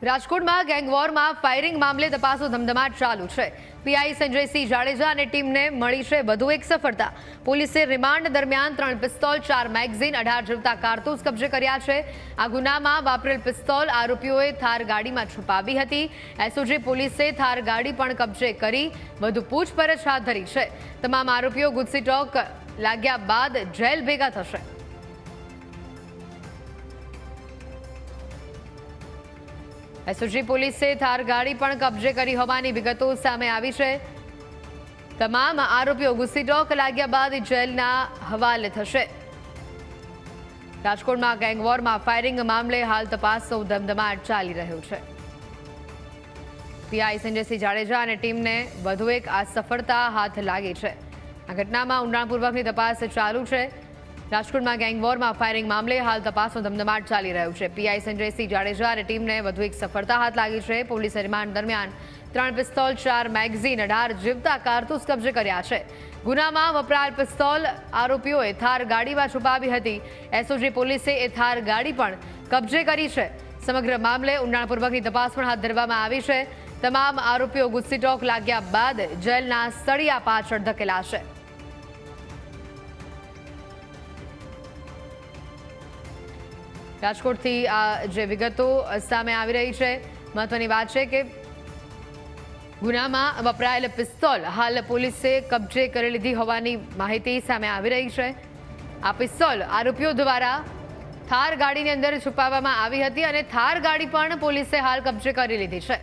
રાજકોટમાં ગેંગવોરમાં ફાયરિંગ મામલે તપાસનો ધમધમાટ ચાલુ છે। પીઆઈ સંજયસિંહ જાડેજા અને ટીમને મળી છે વધુ એક સફળતા। પોલીસે રિમાન્ડ દરમિયાન 3 પિસ્તોલ, 4 મેગઝીન, 18 જીવતા કારતૂસ કબજે કર્યા છે। આ ગુનામાં વાપરેલ પિસ્તોલ આરોપીઓએ થાર ગાડીમાં છુપાવી હતી। એસઓજી પોલીસે થાર ગાડી પણ કબજે કરી વધુ પૂછપરછ હાથ ધરી છે। તમામ આરોપીઓ ગુજસી ટોક લાગ્યા બાદ જેલ ભેગા થશે। એસઓજી પોલીસે થાર ગાડી પણ કબજે કરી હોવાની વિગતો સામે આવી છે। તમામ આરોપીઓ ગુસ્સી ટોક લાગ્યા બાદ જેલના હવાલે થશે। રાજકોટમાં ગેંગવોરમાં ફાયરિંગ મામલે હાલ તપાસનો ધમધમાટ ચાલી રહ્યો છે। પીઆઈ સંજયસિંહ જાડેજા અને ટીમને વધુ એક આ સફળતા હાથ લાગી છે। આ ઘટનામાં ઊંડાણપૂર્વકની તપાસ ચાલુ છે। રાજકોટમાં ગેંગવોરમાં ફાયરિંગ મામલે હાલ તપાસનો ધમધમાટ ચાલી રહ્યો છે। પીઆઈ સંજયસિંહ જાડેજા અને ટીમને વધુ એક સફળતા હાથ લાગી છે। પોલીસે રિમાન્ડ દરમિયાન 3 પિસ્તોલ, 4 મેગઝીન, 18 જીવતા કારતૂસ કબજે કર્યા છે। ગુનામાં વપરાયેલ પિસ્તોલ આરોપીઓએ થાર ગાડીમાં છુપાવી હતી। એસઓજી પોલીસે એ થાર ગાડી પણ કબજે કરી છે। સમગ્ર મામલે ઊંડાણપૂર્વકની તપાસ પણ હાથ ધરવામાં આવી છે। તમામ આરોપીઓ ગુસ્સી ટોક લાગ્યા બાદ જેલના સળિયા પાછળ ધકેલાશે। રાજકોટથી આ જે વિગતો સામે આવી રહી છે, મહત્વની વાત છે કે ગુનામાં વપરાયેલ પિસ્તોલ હાલ પોલીસે કબજે કરી લીધી હોવાની માહિતી સામે આવી રહી છે। આ પિસ્તોલ આરોપીઓ દ્વારા થાર ગાડીની અંદર છુપાવવામાં આવી હતી અને થાર ગાડી પણ પોલીસે હાલ કબજે કરી લીધી છે।